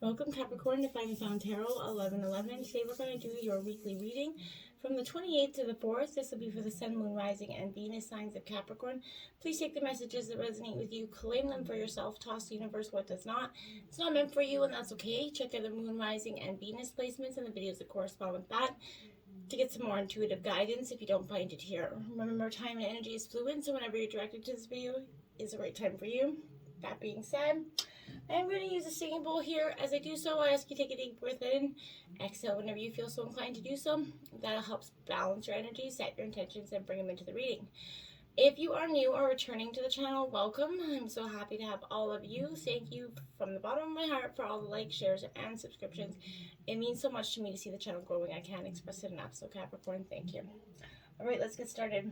Welcome Capricorn to Find the Found Tarot 1111. Today we're going to do your weekly reading from the 28th to the 4th. This will be for the Sun, Moon, Rising, and Venus signs of Capricorn. Please take the messages that resonate with you, claim them for yourself, toss the universe what does not. It's not meant for you and that's okay. Check out the Moon, Rising, and Venus placements and the videos that correspond with that to get some more intuitive guidance if you don't find it here. Remember, time and energy is fluid, so whenever you're directed to this video is the right time for you. That being said, I'm going to use a singing bowl here. As I do so, I ask you to take a deep breath in. Exhale whenever you feel so inclined to do so. That helps balance your energy, set your intentions, and bring them into the reading. If you are new or returning to the channel, welcome. I'm so happy to have all of you. Thank you from the bottom of my heart for all the likes, shares, and subscriptions. It means so much to me to see the channel growing. I can't express it enough. So Capricorn, thank you. All right, let's get started.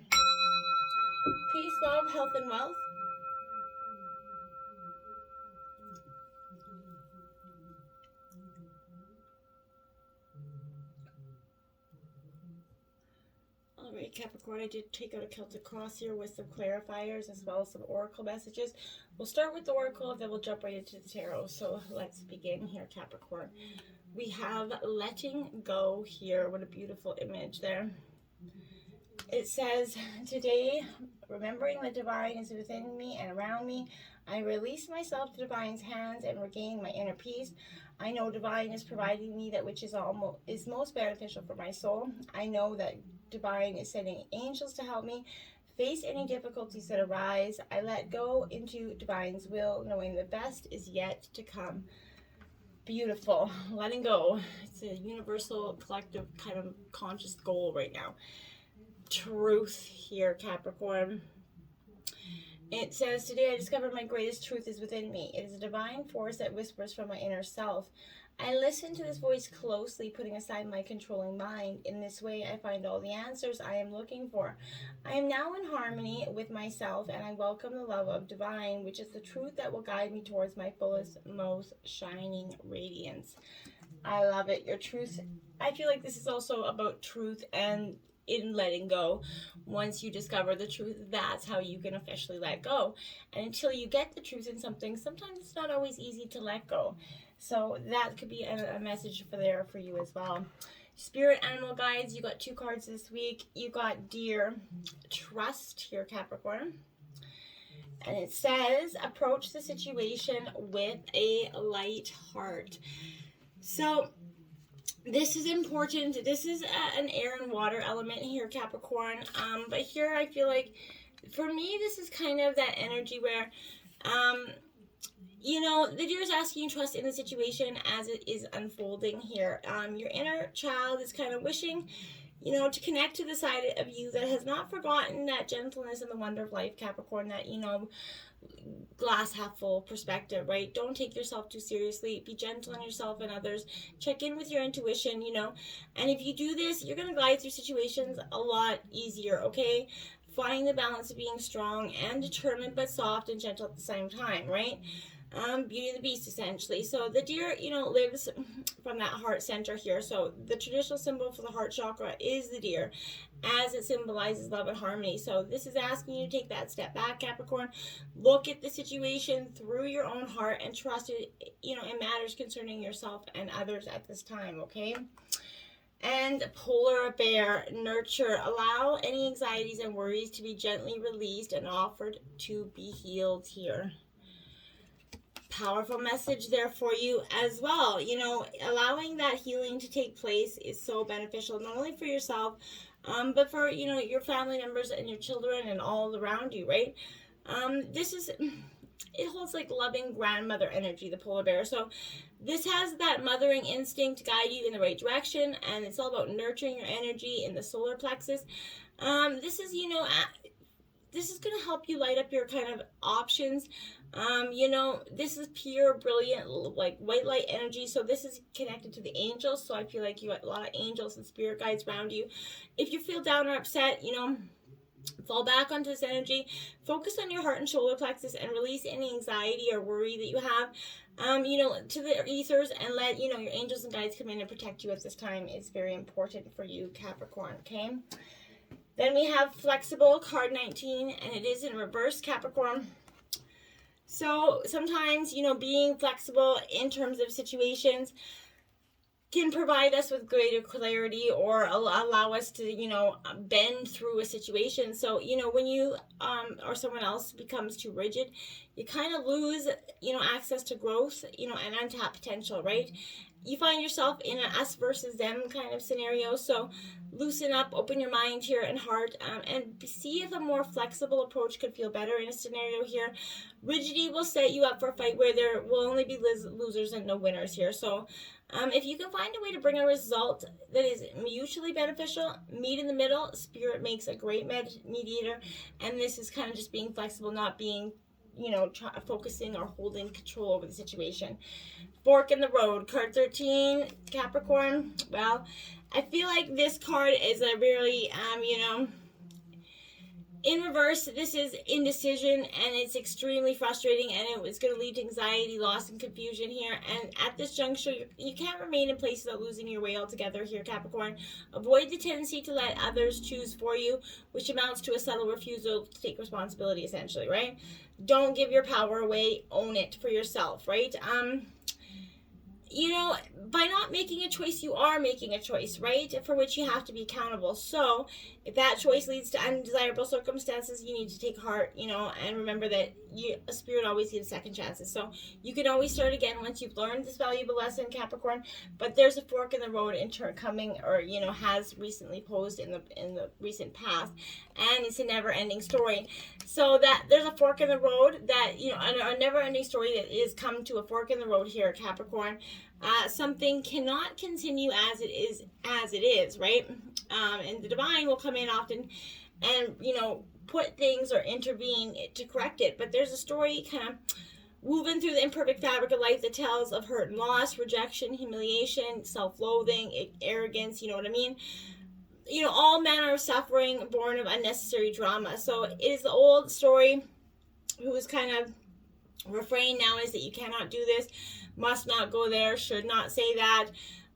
Peace, love, health, and wealth. Alright, Capricorn, I did take out a Celtic cross here with some clarifiers as well as some oracle messages. We'll start with the oracle, then we'll jump right into the tarot. So let's begin here, Capricorn. We have letting go here. What a beautiful image there. It says, today, remembering the divine is within me and around me, I release myself to divine's hands and regain my inner peace. I know divine is providing me that which is most beneficial for my soul. I know that divine is sending angels to help me face any difficulties that arise. I let go into divine's will, knowing the best is yet to come. Beautiful. Letting go. It's a universal, collective kind of conscious goal right now. Truth here, Capricorn. It says, today I discovered my greatest truth is within me. It is a divine force that whispers from my inner self. I listen to this voice closely, putting aside my controlling mind. In this way, I find all the answers I am looking for. I am now in harmony with myself, and I welcome the love of divine, which is the truth that will guide me towards my fullest, most shining radiance. I love it. Your truth. I feel like this is also about truth and in letting go. Once you discover the truth, that's how you can officially let go. And until you get the truth in something, sometimes it's not always easy to let go. So that could be a message for you as well. Spirit animal guides, you got 2 cards this week. You got Dear Trust here, Capricorn. And it says, approach the situation with a light heart. So this is important. This is an air and water element here, Capricorn. But here I feel like, for me, this is kind of that energy where, you know, the deer is asking you to trust in the situation as it is unfolding here. Your inner child is kind of wishing, you know, to connect to the side of you that has not forgotten that gentleness and the wonder of life, Capricorn, that, you know, glass half full perspective, right? Don't take yourself too seriously. Be gentle on yourself and others. Check in with your intuition, you know. And if you do this, you're going to glide through situations a lot easier, okay? Find the balance of being strong and determined, but soft and gentle at the same time, right? Beauty and the Beast, essentially. So the deer, you know, lives from that heart center here. So the traditional symbol for the heart chakra is the deer, as it symbolizes love and harmony. So this is asking you to take that step back, Capricorn. Look at the situation through your own heart and trust it, you know, in matters concerning yourself and others at this time, okay? And Polar Bear, nurture. Allow any anxieties and worries to be gently released and offered to be healed here. Powerful message there for you as well. You know, allowing that healing to take place is so beneficial, not only for yourself, but for, you know, your family members and your children and all around you, right? It holds like loving grandmother energy, the polar bear. So this has that mothering instinct to guide you in the right direction, and it's all about nurturing your energy in the solar plexus. This is, you know, this is going to help you light up your kind of options. You know, this is pure, brilliant, like white light energy. So this is connected to the angels. So I feel like you got a lot of angels and spirit guides around you. If you feel down or upset, you know, fall back onto this energy. Focus on your heart and solar plexus and release any anxiety or worry that you have, you know, to the ethers, and let, you know, your angels and guides come in and protect you at this time. Is very important for you, Capricorn, okay? Then we have Flexible, card 19, and it is in reverse, Capricorn. So sometimes, being flexible in terms of situations can provide us with greater clarity or allow us to, bend through a situation. So, when you or someone else becomes too rigid, you kind of lose, access to growth, and untapped potential, right? You find yourself in an us versus them kind of scenario. So loosen up, open your mind here and heart, and see if a more flexible approach could feel better in a scenario here. Rigidity will set you up for a fight where there will only be losers and no winners here. So if you can find a way to bring a result that is mutually beneficial, meet in the middle. Spirit makes a great mediator, and this is kind of just being flexible, not being, focusing or holding control over the situation. Fork in the road, card 13, Capricorn. Well, I feel like this card is a really, in reverse, this is indecision, and it's extremely frustrating, and it's going to lead to anxiety, loss, and confusion here. And at this juncture, you can't remain in place without losing your way altogether here, Capricorn. Avoid the tendency to let others choose for you, which amounts to a subtle refusal to take responsibility, essentially, right? Don't give your power away. Own it for yourself, right? By not making a choice, you are making a choice, right? For which you have to be accountable. So if that choice leads to undesirable circumstances, you need to take heart, and remember that a spirit always gives second chances. So you can always start again once you've learned this valuable lesson, Capricorn. But there's a fork in the road coming, or has recently posed in the recent past, and it's a never-ending story. So that there's a fork in the road that a never-ending story that is come to a fork in the road here, Capricorn. Something cannot continue as it is, right? And the divine will come in often and put things or intervene to correct it. But there's a story kind of woven through the imperfect fabric of life that tells of hurt and loss, rejection, humiliation, self-loathing, arrogance. You know what I mean? All manner of suffering born of unnecessary drama. So it is the old story whose kind of refrain now is that you cannot do this, must not go there, should not say that,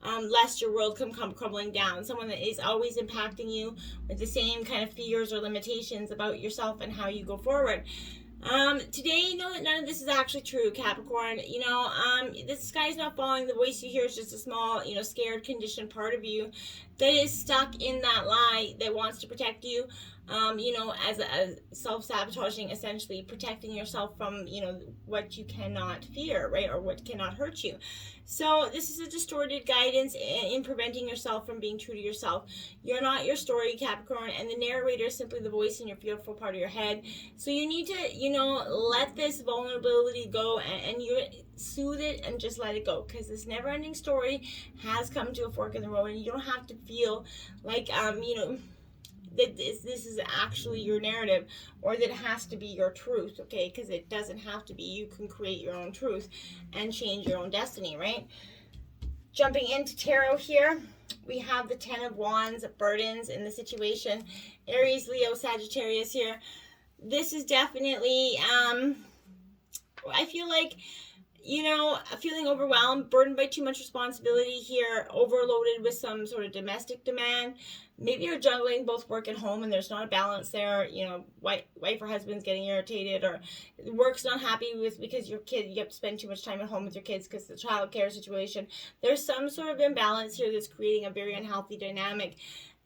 lest your world come crumbling down. Someone that is always impacting you with the same kind of fears or limitations about yourself and how you go forward. Today, know that none of this is actually true, Capricorn. The sky is not falling. The voice you hear is just a small, scared, conditioned part of you that is stuck in that lie that wants to protect you, as a self-sabotaging, essentially protecting yourself from, what you cannot fear, right, or what cannot hurt you. So this is a distorted guidance in preventing yourself from being true to yourself. You're not your story, Capricorn, and the narrator is simply the voice in your fearful part of your head. So you need to, let this vulnerability go and you soothe it and just let it go, because this never-ending story has come to a fork in the road, and you don't have to feel like, that this is actually your narrative, or that it has to be your truth, okay? Because it doesn't have to be. You can create your own truth and change your own destiny, right? Jumping into tarot here, we have the 10 of Wands, burdens in the situation. Aries, Leo, Sagittarius here. This is definitely, I feel like, feeling overwhelmed, burdened by too much responsibility here, overloaded with some sort of domestic demand. Maybe you're juggling both work and home and there's not a balance there. Wife or husband's getting irritated, or work's not happy with because you have to spend too much time at home with your kids because of the child care situation. There's some sort of imbalance here that's creating a very unhealthy dynamic.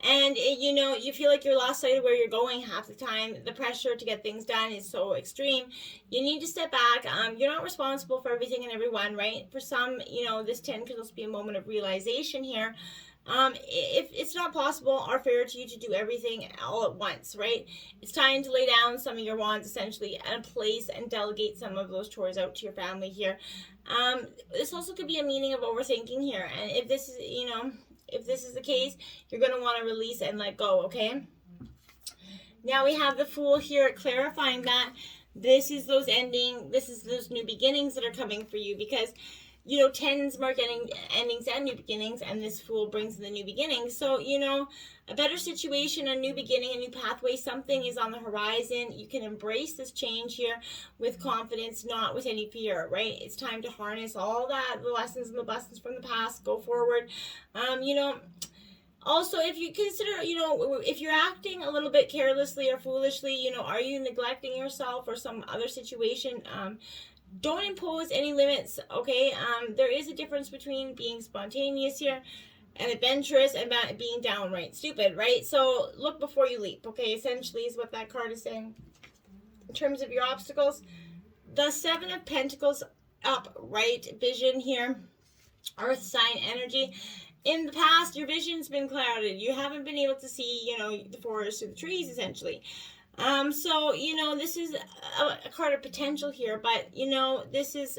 And, you feel like you're lost sight of where you're going half the time. The pressure to get things done is so extreme. You need to step back. You're not responsible for everything and everyone, right? For some, this 10 could also be a moment of realization here. If it's not possible or fair to you to do everything all at once, right? It's time to lay down some of your wands, essentially, and place and delegate some of those chores out to your family here. This also could be a meaning of overthinking here. And if this is, if this is the case, you're going to want to release and let go, okay? Now we have the Fool here, clarifying that this is those new beginnings that are coming for you, because, 10s mark endings and new beginnings, and this Fool brings the new beginnings. So, a better situation, a new beginning, a new pathway, something is on the horizon. You can embrace this change here with confidence, not with any fear, right? It's time to harness all that, the lessons and the lessons from the past, go forward. Also, if you consider, if you're acting a little bit carelessly or foolishly, are you neglecting yourself or some other situation? Don't impose any limits, okay? There is a difference between being spontaneous here and adventurous and being downright stupid, right? So look before you leap, okay? Essentially is what that card is saying. In terms of your obstacles, the Seven of Pentacles upright vision here, earth sign energy. In the past, your vision's been clouded. You haven't been able to see, the forest or the trees, essentially. So, this is a card of potential here, but, this is,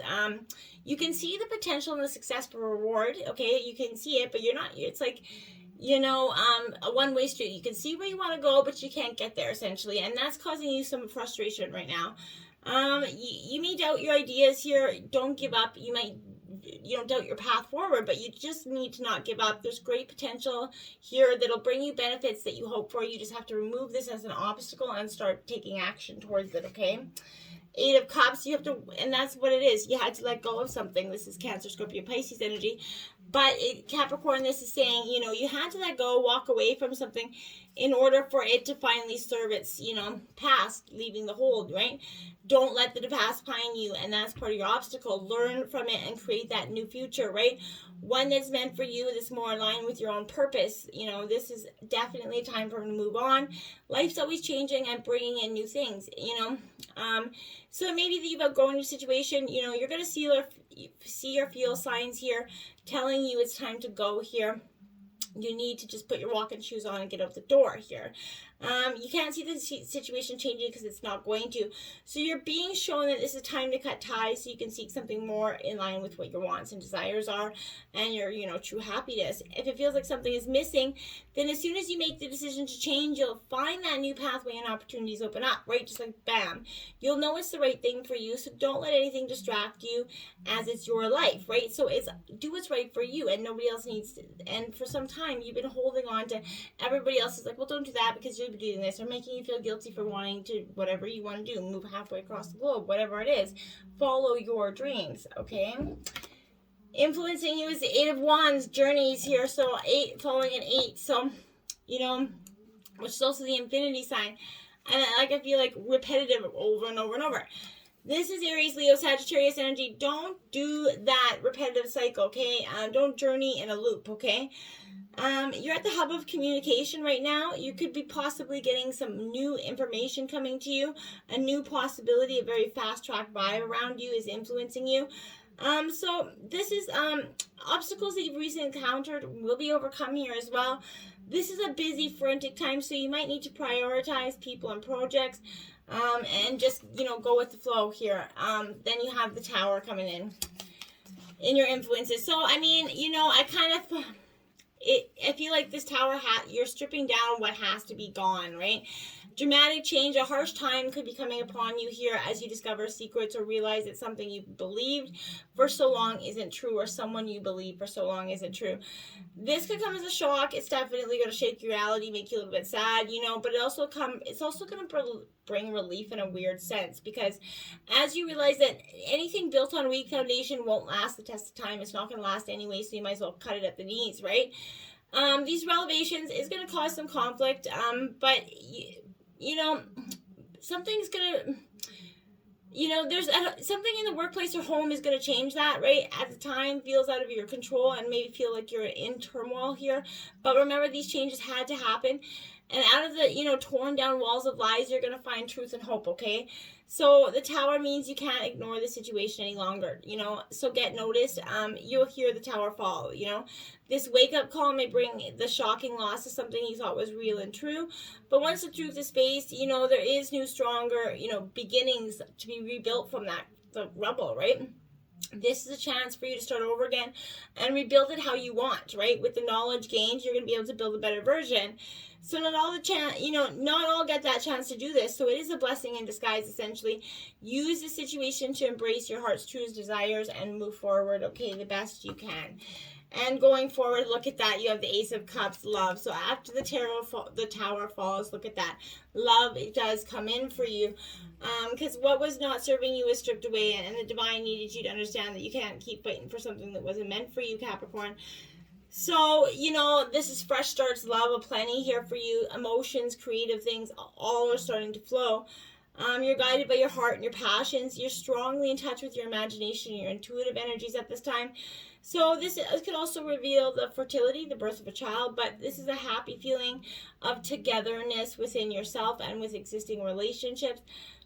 you can see the potential and the success for reward, okay? You can see it, but you're not, it's like, a one-way street. You can see where you want to go, but you can't get there, essentially, and that's causing you some frustration right now. You may doubt your ideas here. Don't give up. You might doubt your path forward, but you just need to not give up. There's great potential here that'll bring you benefits that you hope for. You just have to remove this as an obstacle and start taking action towards it, okay? Eight of Cups, you have to, and that's what it is. You had to let go of something. This is Cancer, Scorpio, Pisces energy. But Capricorn, this is saying, you had to let go, walk away from something in order for it to finally serve its, past, leaving the hold, right? Don't let the past pine you, and that's part of your obstacle. Learn from it and create that new future, right? One that's meant for you, that's more aligned with your own purpose. This is definitely a time for them to move on. Life's always changing and bringing in new things, So maybe that you've outgrown your situation, you're going to see or feel signs here telling you it's time to go here. You need to just put your walking shoes on and get out the door here. You can't see the situation changing because it's not going to. So you're being shown that this is time to cut ties so you can seek something more in line with what your wants and desires are and your, true happiness. If it feels like something is missing, then as soon as you make the decision to change, you'll find that new pathway and opportunities open up, right? Just like bam. You'll know it's the right thing for you, so don't let anything distract you as it's your life, right? So do what's right for you, and nobody else needs to. And for some time, you've been holding on to everybody else is like, well, don't do that because you'll be doing this, or making you feel guilty for wanting to, whatever you want to do, move halfway across the globe, whatever it is. Follow your dreams, okay? Influencing you is the Eight of Wands, journeys here, so 8 following an 8, so, which is also the infinity sign, and I feel like repetitive over and over and over. This is Aries, Leo, Sagittarius energy. Don't do that repetitive cycle, okay? Don't journey in a loop, okay? You're at the hub of communication right now. You could be possibly getting some new information coming to you. A new possibility, a very fast-track vibe around you is influencing you. So this is obstacles that you've recently encountered will be overcome here as well. This is a busy, frantic time, so you might need to prioritize people and projects. And just, go with the flow here. Then you have the Tower coming in your influences. So, I mean, I feel like this Tower you're stripping down what has to be gone, right? Dramatic change, a harsh time could be coming upon you here as you discover secrets or realize that something you believed for so long isn't true, or someone you believe for so long isn't true. This could come as a shock. It's definitely going to shake your reality, make you a little bit sad, but it's also going to bring relief in a weird sense, because as you realize that anything built on a weak foundation won't last the test of time. It's not going to last anyway, so you might as well cut it at the knees, right? These revelations is going to cause some conflict, but something's gonna, there's something in the workplace or home is gonna change that, right? At the time, feels out of your control and maybe feel like you're in turmoil here. But remember, these changes had to happen. And out of the, torn down walls of lies, you're gonna find truth and hope, okay? So the Tower means you can't ignore the situation any longer, so get noticed. You'll hear the Tower fall, This wake-up call may bring the shocking loss of something you thought was real and true. But once the truth is faced, there is new, stronger, beginnings to be rebuilt from the rubble, right? This is a chance for you to start over again and rebuild it how you want, right? With the knowledge gained, you're going to be able to build a better version. So not all get that chance to do this. So it is a blessing in disguise, essentially. Use the situation to embrace your heart's true desires and move forward, okay, the best you can. And going forward, look at that. You have the Ace of Cups, love. So after the Tower falls, look at that. Love, it does come in for you. Because what was not serving you is stripped away. And the divine needed you to understand that you can't keep fighting for something that wasn't meant for you, Capricorn. So, you know, this is fresh starts, love aplenty here for you. Emotions, creative things, all are starting to flow. You're guided by your heart and your passions. You're strongly in touch with your imagination and your intuitive energies at this time. So this could also reveal the fertility, the birth of a child, but this is a happy feeling of togetherness within yourself and with existing relationships.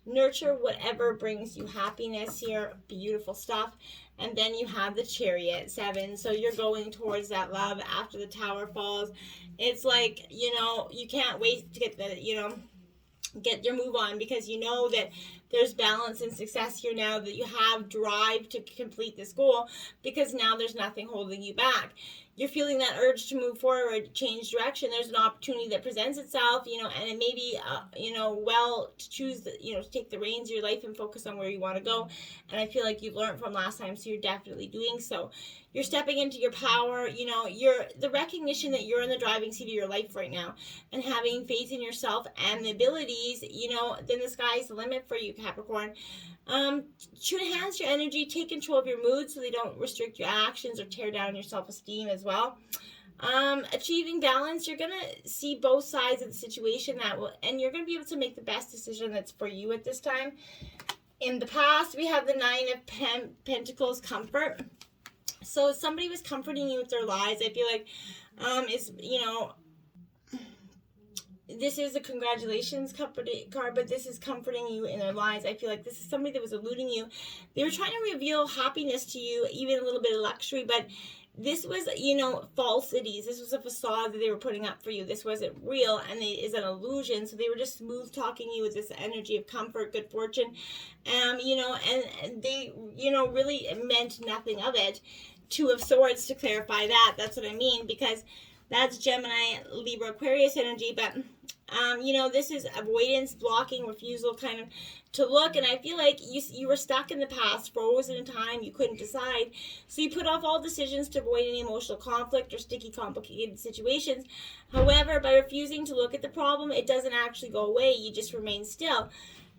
Nurture whatever brings you happiness here. Beautiful stuff. And then you have the Chariot, 7. So you're going towards that love after the Tower falls. It's like, you know, you can't wait to get the, you know, get your move on, because you know that there's balance and success here now, that you have drive to complete this goal, because now there's nothing holding you back. You're feeling that urge to move forward, change direction. There's an opportunity that presents itself, you know, and it may be, you know, well to choose, you know, to take the reins of your life and focus on where you want to go. And I feel like you've learned from last time, so you're definitely doing so. You're stepping into your power, you know, you're the recognition that you're in the driving seat of your life right now, and having faith in yourself and the abilities, you know, then the sky's the limit for you, Capricorn. To enhance your energy, take control of your mood so they don't restrict your actions or tear down your self-esteem as well. Achieving balance, you're gonna see both sides of the situation and you're gonna be able to make the best decision that's for you at this time. In the past, we have the 9 of Pentacles, comfort. So somebody was comforting you with their lies. I feel like, you know, this is a congratulations card, but this is comforting you in their lies. I feel like this is somebody that was eluding you. They were trying to reveal happiness to you, even a little bit of luxury, but this was, you know, falsities. This was a facade that they were putting up for you. This wasn't real, and it is an illusion. So they were just smooth talking you with this energy of comfort, good fortune, you know, and they, you know, really meant nothing of it. 2 of Swords, to clarify that. That's what I mean, because that's Gemini, Libra, Aquarius energy. But, you know, this is avoidance, blocking, refusal kind of to look. And I feel like you were stuck in the past, frozen in time. You couldn't decide. So you put off all decisions to avoid any emotional conflict or sticky, complicated situations. However, by refusing to look at the problem, it doesn't actually go away. You just remain still.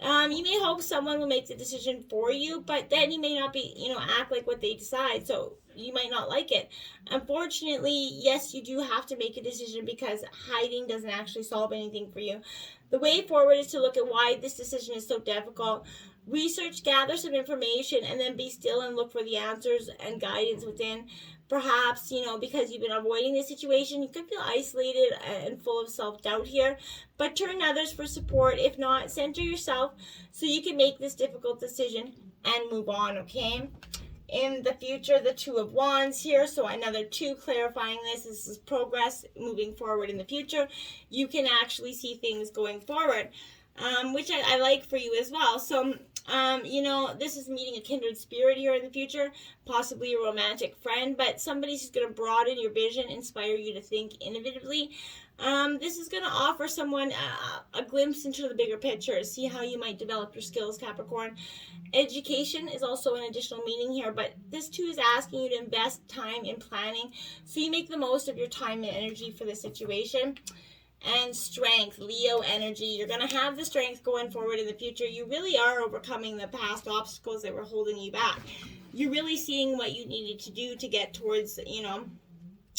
You may hope someone will make the decision for you, but then you may not be, you know, act like what they decide. So you might not like it. Unfortunately, yes, you do have to make a decision, because hiding doesn't actually solve anything for you. The way forward is to look at why this decision is so difficult. Research, gather some information, and then be still and look for the answers and guidance within. Perhaps, you know, because you've been avoiding the situation, you could feel isolated and full of self-doubt here, but turn to others for support. If not, center yourself so you can make this difficult decision and move on, okay? In the future, the 2 of Wands here, so another 2, clarifying this is progress moving forward in the future. You can actually see things going forward, which I like for you as well. So, you know, this is meeting a kindred spirit here in the future, possibly a romantic friend, but somebody's just going to broaden your vision, inspire you to think innovatively. This is going to offer someone a glimpse into the bigger picture, see how you might develop your skills, Capricorn. Education is also an additional meaning here, but this too is asking you to invest time in planning so you make the most of your time and energy for the situation. And strength, Leo energy. You're going to have the strength going forward in the future. You really are overcoming the past obstacles that were holding you back. You're really seeing what you needed to do to get towards, you know,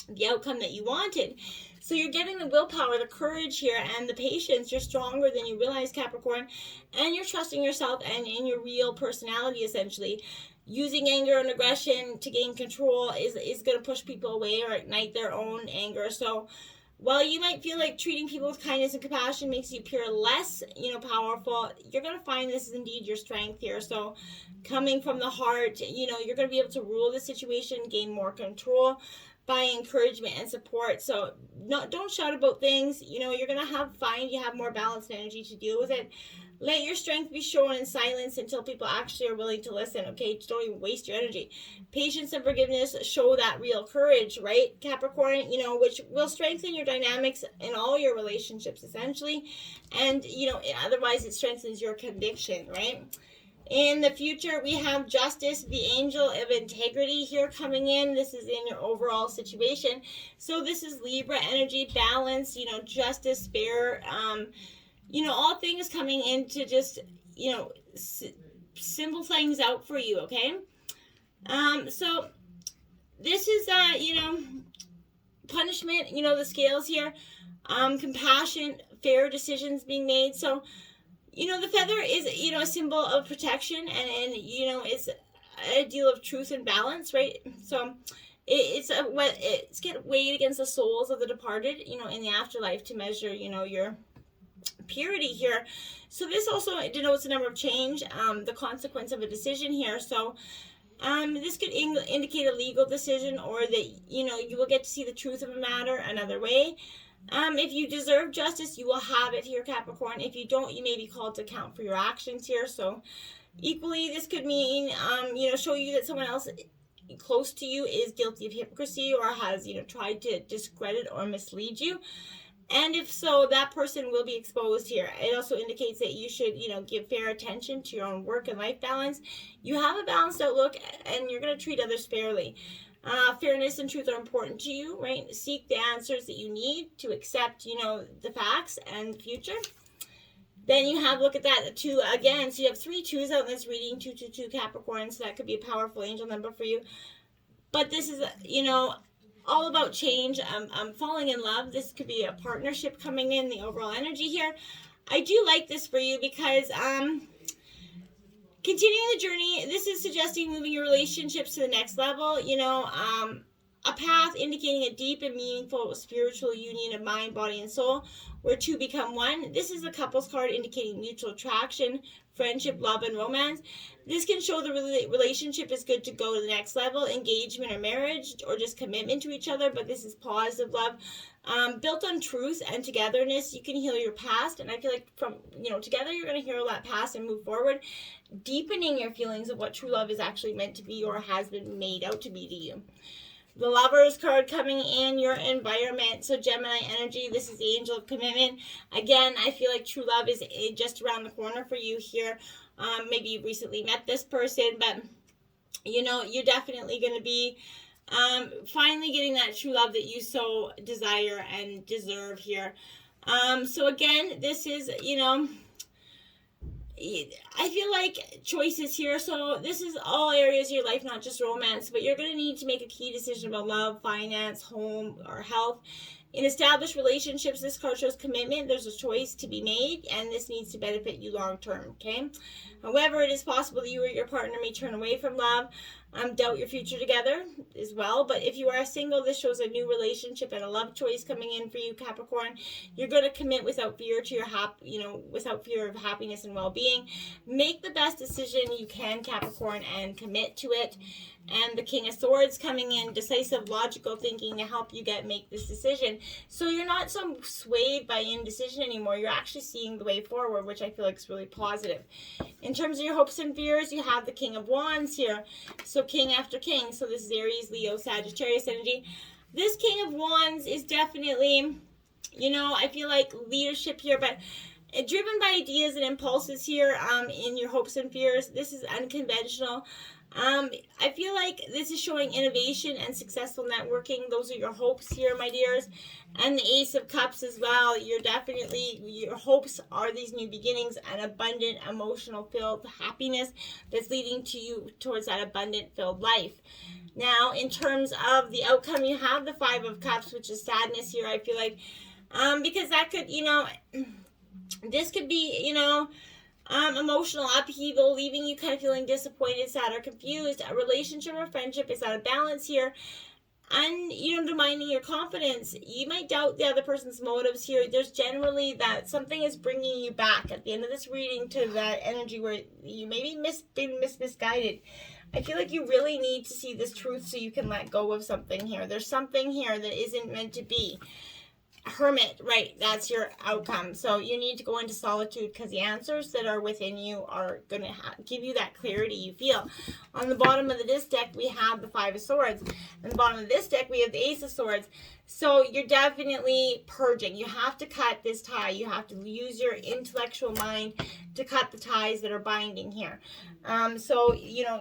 the outcome that you wanted. So you're getting the willpower, the courage here, and the patience. You're stronger than you realize, Capricorn. And you're trusting yourself and in your real personality, essentially. Using anger and aggression to gain control is going to push people away or ignite their own anger. So while you might feel like treating people with kindness and compassion makes you appear less, you know, powerful, you're going to find this is indeed your strength here. So coming from the heart, you know, you're going to be able to rule the situation, gain more control by encouragement and support. So don't shout about things. You know, you're going to find you have more balanced energy to deal with it. Let your strength be shown in silence until people actually are willing to listen, okay? Just don't even waste your energy. Patience and forgiveness show that real courage, right, Capricorn? You know, which will strengthen your dynamics in all your relationships, essentially. And, you know, otherwise it strengthens your conviction, right? In the future, we have Justice, the angel of integrity here coming in. This is in your overall situation. So this is Libra energy, balance, you know, justice, spare, you know, all things coming in to just, you know, symbol things out for you, okay? So this is, you know, punishment, you know, the scales here, compassion, fair decisions being made. So, you know, the feather is, you know, a symbol of protection, and you know, it's a deal of truth and balance, right? So it's get weighed against the souls of the departed, you know, in the afterlife to measure, you know, your purity here. So this also denotes a number of change, the consequence of a decision here. So this could indicate a legal decision, or that, you know, you will get to see the truth of a matter another way. If you deserve justice, you will have it here, Capricorn. If you don't, you may be called to account for your actions here. So equally, this could mean, you know, show you that someone else close to you is guilty of hypocrisy, or has, you know, tried to discredit or mislead you. And if so, that person will be exposed here. It also indicates that you should, you know, give fair attention to your own work and life balance. You have a balanced outlook, and you're going to treat others fairly. Fairness and truth are important to you, right? Seek the answers that you need to accept, you know, the facts and the future. Then you have, look at that, 2 again. So you have 3 2s out in this reading, 222 Capricorn. So that could be a powerful angel number for you. But this is, you know, all about change. I'm falling in love. This could be a partnership coming in, the overall energy here. I do like this for you because continuing the journey, this is suggesting moving your relationships to the next level. You know, a path indicating a deep and meaningful spiritual union of mind, body, and soul, where two become one. This is a couples card indicating mutual attraction, friendship, love, and romance. This can show the relationship is good to go to the next level, engagement or marriage, or just commitment to each other, but this is positive love. Built on truth and togetherness. You can heal your past, and I feel like from, you know, together you're going to heal that past and move forward, deepening your feelings of what true love is actually meant to be or has been made out to be to you. The Lovers card coming in your environment. So Gemini energy, this is the angel of commitment. Again, I feel like true love is just around the corner for you here. Maybe you recently met this person, but you know, you're definitely going to be finally getting that true love that you so desire and deserve here. So again, this is, you know, I feel like choices here. So this is all areas of your life, not just romance, but you're going to need to make a key decision about love, finance, home, or health. In established relationships, this card shows commitment. There's a choice to be made, and this needs to benefit you long term, okay? However, it is possible that you or your partner may turn away from love, doubt your future together as well. But if you are single, this shows a new relationship and a love choice coming in for you, Capricorn. You're going to commit without fear to your without fear of happiness and well-being. Make the best decision you can, Capricorn, and commit to it. And the King of Swords coming in, decisive, logical thinking to help you make this decision. So you're not so swayed by indecision anymore. You're actually seeing the way forward, which I feel like is really positive. In terms of your hopes and fears, you have the King of Wands here. So king after king. So this is Aries, Leo, Sagittarius energy. This King of Wands is definitely, you know, I feel like leadership here, but driven by ideas and impulses here in your hopes and fears. This is unconventional. I feel like this is showing innovation and successful networking. Those are your hopes here, my dears. And the Ace of Cups as well. Your hopes are these new beginnings and abundant, emotional filled happiness that's leading to you towards that abundant filled life. Now, in terms of the outcome, you have the Five of Cups, which is sadness here, I feel like. Because that could, you know, this could be, you know, emotional upheaval, leaving you kind of feeling disappointed, sad, or confused. A relationship or friendship is out of balance here, and undermining your confidence. You might doubt the other person's motives here. There's generally that something is bringing you back at the end of this reading to that energy where you maybe been misguided. I feel like you really need to see this truth so you can let go of something here. There's something here that isn't meant to be. Hermit, right, that's your outcome. So you need to go into solitude because the answers that are within you are going to give you that clarity you feel. On the bottom of this deck, we have the Five of Swords. On the bottom of this deck, we have the Ace of Swords. So you're definitely purging. You have to cut this tie. You have to use your intellectual mind to cut the ties that are binding here. So,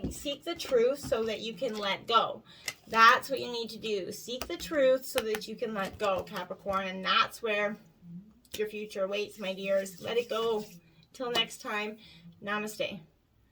seek the truth so that you can let go. That's what you need to do. Seek the truth so that you can let go, Capricorn. And that's where your future awaits, my dears. Let it go. Till next time, namaste.